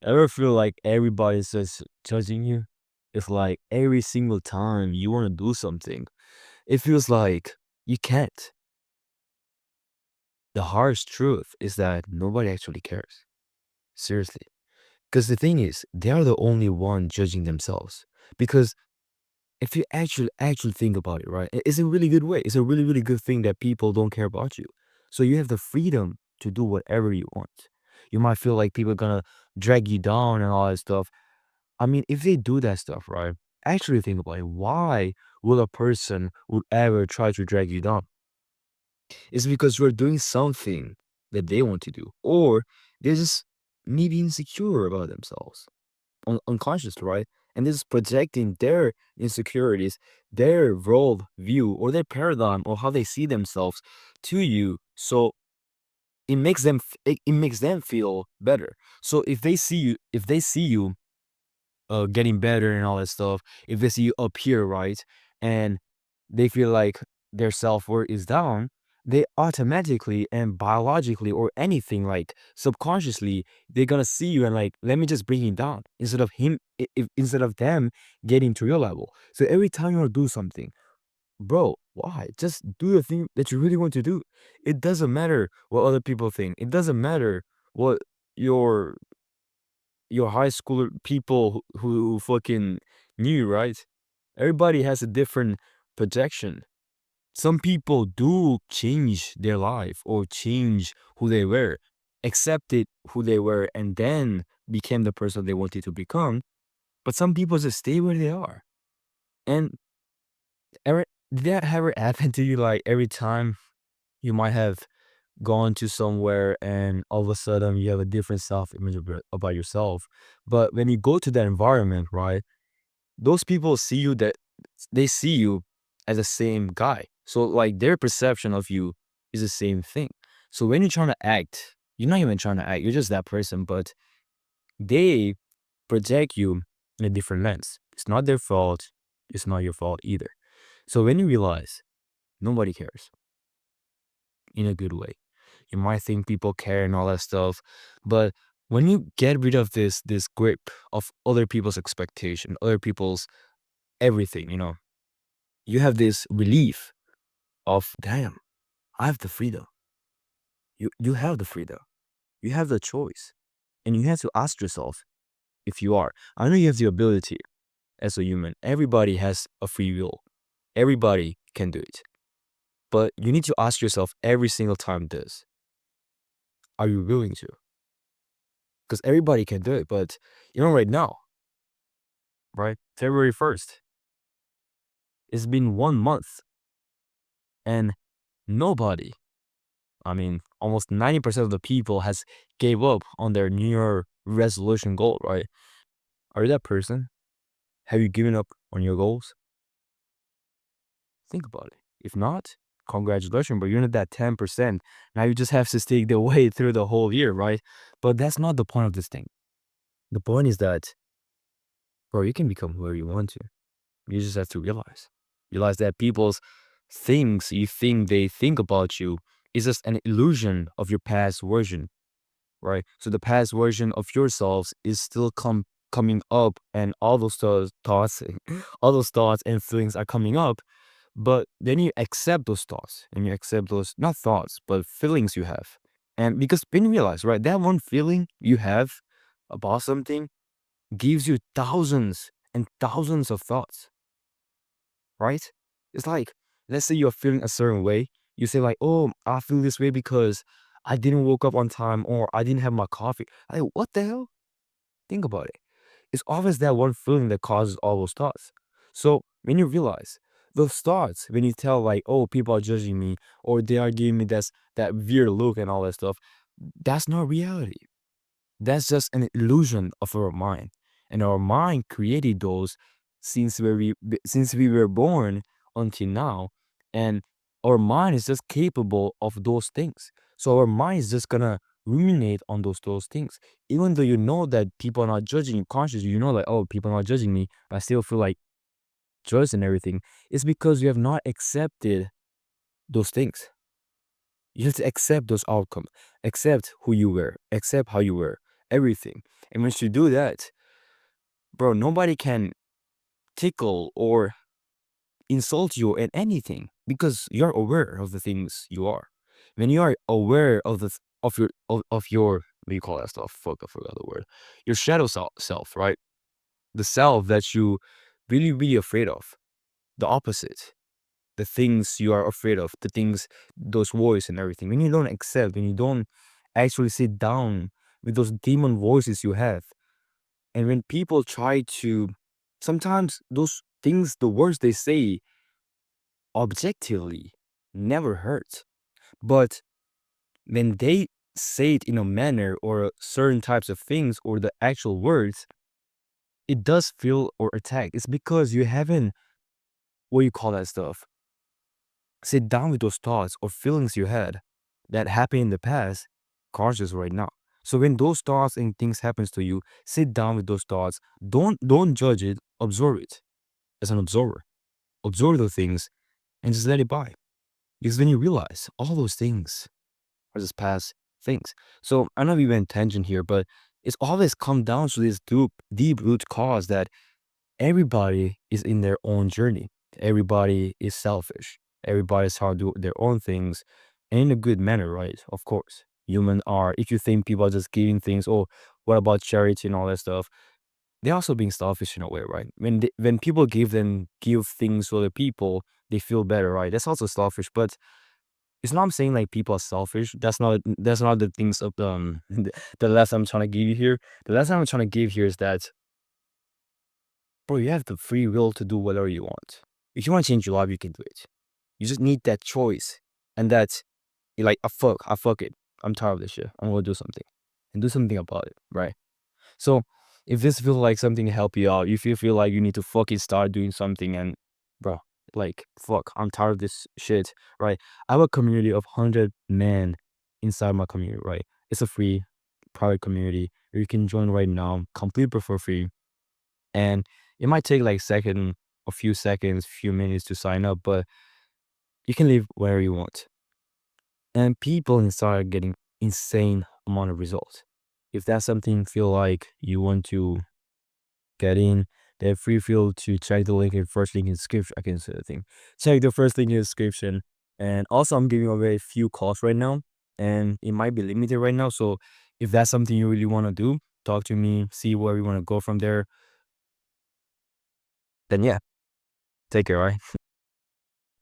Ever feel like everybody's just judging you? It's like every single time you want to do something, it feels like you can't. The harsh truth is that nobody actually cares. Seriously. Because the thing is, they are the only one judging themselves. Because if you actually think about it, right, it's a really good way. It's a really, really good thing that people don't care about you. So you have the freedom to do whatever you want. You might feel like people are gonna drag you down and all that stuff. I mean, if they do that stuff, right? Actually think about it. Why will a person would ever try to drag you down? It's because you're doing something that they want to do, or they're just maybe insecure about themselves, unconsciously, right? And this is projecting their insecurities, their world view, or their paradigm, or how they see themselves to you. So it makes them feel better. So if they see you getting better and all that stuff, if they see you up here, right, and they feel like their self-worth is down, they automatically and biologically or anything like subconsciously, they're gonna see you and like, let me just bring him down instead of instead of them getting to your level. So every time you want to do something, bro, why? Just do the thing that you really want to do. It doesn't matter what other people think. It doesn't matter what your high school people who fucking knew, right? Everybody has a different projection. Some people do change their life or change who they were, accepted who they were, and then became the person they wanted to become. But some people just stay where they are. And ever did that ever happen to you? Like every time you might have gone to somewhere and all of a sudden you have a different self-image about yourself. But when you go to that environment, right? Those people see you that they see you as the same guy. So like their perception of you is the same thing. So when you're trying to act, you're not even trying to act, you're just that person, but they project you in a different lens. It's not their fault, it's not your fault either. So when you realize nobody cares in a good way, you might think people care and all that stuff, but when you get rid of this grip of other people's expectation, other people's everything, you have this relief of damn, I have the freedom. You have the freedom. You have the choice. And you have to ask yourself if you are. I know you have the ability as a human. Everybody has a free will. Everybody can do it. But you need to ask yourself every single time this. Are you willing to? Because everybody can do it. But right now, right? February 1st. It's been 1 month and nobody, I mean, almost 90% of the people has gave up on their New Year resolution goal, right? Are you that person? Have you given up on your goals? Think about it. If not, congratulations, but you're not that 10%. Now you just have to stick the way through the whole year, right? But that's not the point of this thing. The point is that, bro, you can become whoever you want to. You just have to realize that people's things you think they think about you is just an illusion of your past version, right? So the past version of yourselves is still coming up, and all those thoughts, all those thoughts and feelings are coming up. But then you accept those thoughts, and you accept those not thoughts but feelings you have, and because when you realize, right, that one feeling you have about something gives you thousands and thousands of thoughts, right? It's like, let's say you're feeling a certain way. You say like, oh, I feel this way because I didn't woke up on time or I didn't have my coffee. Like, what the hell? Think about it. It's always that one feeling that causes all those thoughts. So when you realize those thoughts, when you tell like, oh, people are judging me or they are giving me that weird look and all that stuff, that's not reality. That's just an illusion of our mind. And our mind created those since we were born until now. And our mind is just capable of those things. So our mind is just gonna ruminate on those things. Even though you know that people are not judging you consciously, you know like, oh, people are not judging me, but I still feel like judged and everything. It's because you have not accepted those things. You have to accept those outcomes, accept who you were, accept how you were, everything. And once you do that, bro, nobody can tickle or insult you in anything because you're aware of the things you are. When you are aware of of your what do you call that stuff? Fuck, I forgot the word. Your shadow self, right? The self that you really, really afraid of. The opposite. The things you are afraid of, the things, those voices and everything. When you don't accept, when you don't actually sit down with those demon voices you have, and when people try to, sometimes those things, the words they say objectively never hurt. But when they say it in a manner or certain types of things or the actual words, it does feel or attack. It's because you haven't, what you call that stuff, sit down with those thoughts or feelings you had that happened in the past, conscious right now. So when those thoughts and things happens to you, sit down with those thoughts. Don't judge it. Observe it as an observer. Observe those things and just let it by. Because then you realize all those things are just past things. So I know we went tangent here, but it's always come down to this deep root cause that everybody is in their own journey. Everybody is selfish. Everybody's trying to do their own things and in a good manner, right? Of course. Human are, if you think people are just giving things, oh, what about charity and all that stuff? They're also being selfish in a way, right? When people give things to other people, they feel better, right? That's also selfish. But it's not I'm saying like people are selfish. That's not the things of the lesson I'm trying to give you here. The lesson I'm trying to give here is that, bro, you have the free will to do whatever you want. If you want to change your life, you can do it. You just need that choice. And that you're like, I fuck it. I'm tired of this shit. I'm gonna do something. And do something about it, right? So if this feels like something to help you out, if you feel like you need to fucking start doing something and bro, like fuck, I'm tired of this shit, right? I have a community of 100 men inside my community, right? It's a free private community where you can join right now, completely for free. And it might take like a few seconds, few minutes to sign up, but you can live wherever you want. And people inside are getting insane amount of results. If that's something you feel like you want to get in, then free feel to check the link in first link in description. I can say the thing. Check the first link in the description. And also I'm giving away a few calls right now. And it might be limited right now. So if that's something you really want to do, talk to me, see where we want to go from there. Then yeah, take care, right?